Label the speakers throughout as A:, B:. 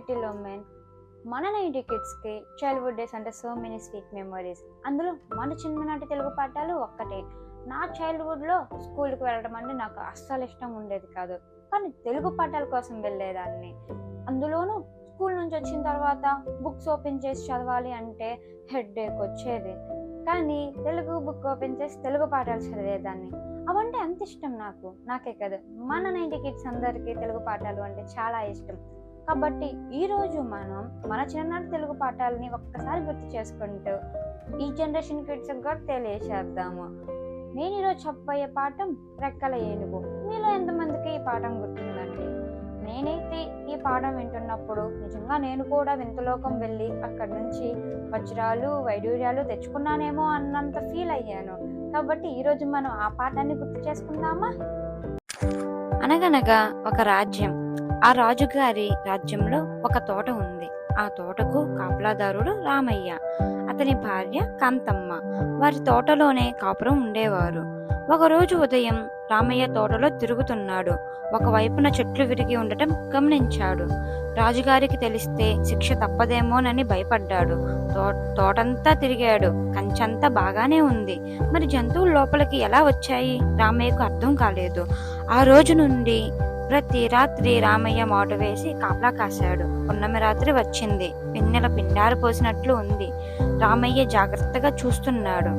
A: Little women. మన 90 కిడ్స్కి childhood days అంటే సో మెనీ స్వీట్ మెమరీస్. అందులో మన చిన్ననాటి తెలుగు పాఠాలు ఒక్కటే. నా చైల్డ్హుడ్లో స్కూల్కి వెళ్ళడం అంటే నాకు అస్సలు ఇష్టం ఉండేది కాదు, కానీ తెలుగు పాఠాల కోసం వెళ్ళేదాన్ని. అందులోనూ స్కూల్ నుంచి వచ్చిన తర్వాత బుక్స్ ఓపెన్ చేసి చదవాలి అంటే హెడ్ఏక్ వచ్చేది, కానీ తెలుగు బుక్ ఓపెన్ చేసి తెలుగు పాఠాలు చదివేదాన్ని. అవంటే అంత ఇష్టం నాకే కాదు, మన 90 కిడ్స్ అందరికీ తెలుగు పాఠాలు అంటే చాలా ఇష్టం. కాబట్టి ఈరోజు మనం మన చిన్ననాటి తెలుగు పాఠాలని ఒక్కసారి గుర్తు చేసుకుంటూ ఈ జనరేషన్ కిడ్స్ కూడా తెలియచేద్దాము. నేను ఈరోజు చెప్పబోయే పాఠం రెక్కల ఏనుగు. మీలో ఎంతమందికి ఈ పాఠం గుర్తుందండి? నేనైతే ఈ పాఠం వింటున్నప్పుడు నిజంగా నేను కూడా వింతలోకం వెళ్ళి అక్కడి నుంచి వజ్రాలు వైడూర్యాలు తెచ్చుకున్నానేమో అన్నంత ఫీల్ అయ్యాను. కాబట్టి ఈరోజు మనం ఆ పాఠాన్ని గుర్తు చేసుకుందామా? అనగనగా ఒక రాజ్యం. ఆ రాజుగారి రాజ్యంలో ఒక తోట ఉంది. ఆ తోటకు కాపలాదారుడు రామయ్య, అతని భార్య కాంతమ్మ వారి తోటలోనే కాపురం ఉండేవారు. ఒకరోజు ఉదయం రామయ్య తోటలో తిరుగుతున్నాడు. ఒకవైపున చెట్లు విరిగి ఉండటం గమనించాడు. రాజుగారికి తెలిస్తే శిక్ష తప్పదేమోనని భయపడ్డాడు. తోటంతా తిరిగాడు. కంచంతా బాగానే ఉంది, మరి జంతువులు లోపలికి ఎలా వచ్చాయి? రామయ్యకు అర్థం కాలేదు. ఆ రోజు నుండి ప్రతి రాత్రి రామయ్య మాటు వేసి కాపలా కాశాడు. పున్నమి రాత్రి వచ్చింది. వెన్నెల పిండారు పోసినట్లు ఉంది. రామయ్య జాగ్రత్తగా చూస్తున్నాడు.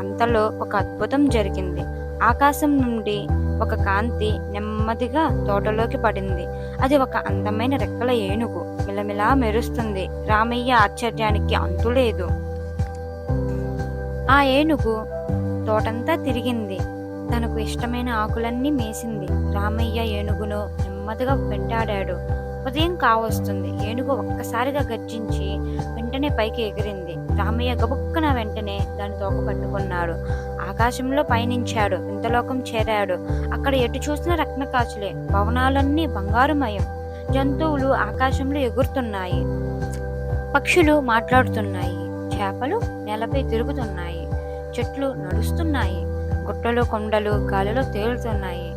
A: అంతలో ఒక అద్భుతం జరిగింది. ఆకాశం నుండి ఒక కాంతి నెమ్మదిగా తోటలోకి పడింది. అది ఒక అందమైన రెక్కల ఏనుగు. మిలమిలా మెరుస్తుంది. రామయ్య ఆశ్చర్యానికి అంతులేదు. ఆ ఏనుగు తోటంతా తిరిగింది. తనకు ఇష్టమైన ఆకులన్నీ మేసింది. రామయ్య ఏనుగును నెమ్మదిగా వెంటాడాడు. ఉదయం కావస్తుంది. ఏనుగు ఒక్కసారిగా గర్జించి వెంటనే పైకి ఎగిరింది. రామయ్య గబుక్కన వెంటనే దాని తోక పట్టుకున్నాడు. ఆకాశంలో పయనించాడు. వింతలోకం చేరాడు. అక్కడ ఎటు చూసిన రత్నకాచులే. భవనాలన్నీ బంగారుమయం. జంతువులు ఆకాశంలో ఎగురుతున్నాయి. పక్షులు మాట్లాడుతున్నాయి. చేపలు నేలపై తిరుగుతున్నాయి. చెట్లు నడుస్తున్నాయి. గుట్టలు కొండలు గాలిలో తేలుతున్నాయి.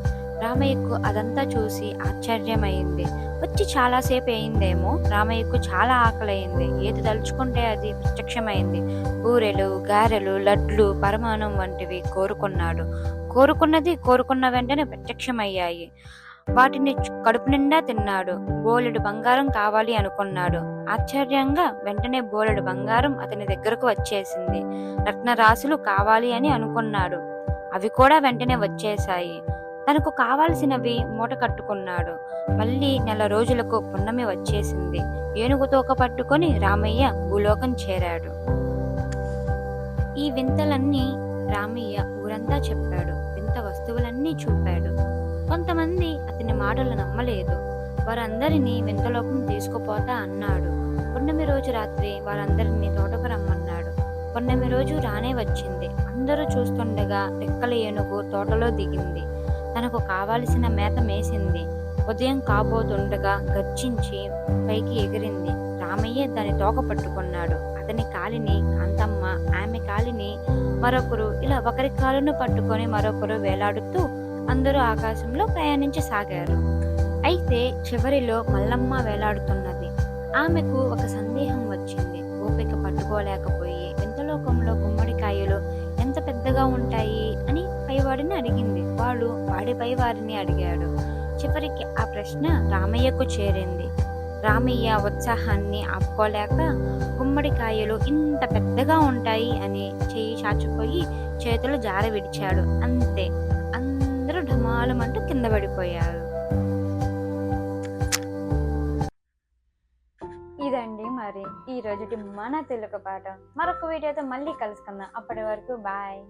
A: రామయ్యకు అదంతా చూసి ఆశ్చర్యమైంది. వచ్చి చాలాసేపు అయిందేమో. రామయ్యకు చాలా ఆకలైంది. ఏది తలుచుకుంటే అది ప్రత్యక్షమైంది. బూరెలు, గారెలు, లడ్లు, పరమాణం వంటివి కోరుకున్నాడు. కోరుకున్న వెంటనే ప్రత్యక్షమయ్యాయి. వాటిని కడుపు నిండా తిన్నాడు. బోలెడు బంగారం కావాలి అనుకున్నాడు. ఆశ్చర్యంగా వెంటనే బోలెడు బంగారం అతని దగ్గరకు వచ్చేసింది. రత్నరాశులు కావాలి అని అనుకున్నాడు. అవి కూడా వెంటనే వచ్చేశాయి. తనకు కావాల్సినవి మూట కట్టుకున్నాడు. మళ్ళీ నెల రోజులకు పున్నమి వచ్చేసింది. ఏనుగు తోక పట్టుకొని రామయ్య భూలోకం చేరాడు. ఈ వింతలన్నీ రామయ్య ఊరంతా చెప్పాడు. వింత వస్తువులన్నీ చూపాడు. కొంతమంది అతని మాటలు నమ్మలేదు. వారందరినీ వింతలోకం తీసుకుపోతా అన్నాడు. పున్నమి రోజు రాత్రి వారందరినీ తోటకు రమ్మన్నాడు. పున్నమి రోజు రానే వచ్చింది. అందరూ చూస్తుండగా రెక్కల ఏనుగు తోటలో దిగింది. తనకు కావలసిన మేత మేసింది. ఉదయం కాబోతుండగా గర్జించి పైకి ఎగిరింది. రామయ్య దాని తోక పట్టుకున్నాడు. అతని కాలిని కాంతమ్మ, ఆమె కాలిని మరొకరు, ఇలా ఒకరి కాలును పట్టుకొని మరొకరు వేలాడుతూ అందరూ ఆకాశంలో ప్రయాణించసాగారు. అయితే చివరిలో మల్లమ్మ వేలాడుతున్నది. ఆమెకు ఒక సందేహం వచ్చింది. ఓపిక పట్టుకోలేకపోయి వింతలోకంలో గుమ్మడికాయలు ఎంత పెద్దగా ఉంటాయి అని పైవాడిని అడిగింది. వాడి పైవారిని అడిగాడు. చివరికి ఆ ప్రశ్న రామయ్యకు చేరింది. రామయ్య ఉత్సాహాన్ని ఆపుకోలేక గుమ్మడికాయలు ఇంత పెద్దగా ఉంటాయి అని చెయ్యి చాచిపోయి చేతులు జార విడిచాడు. అంతే, అందరూ ఢమాలమంటూ కింద పడిపోయారు. ఇదండి మరి ఈ రోజుటి మన తెలుగు పాఠం. మరొక వీడియోతో మళ్ళీ కలుసుకుందాం. అప్పటి వరకు బాయ్.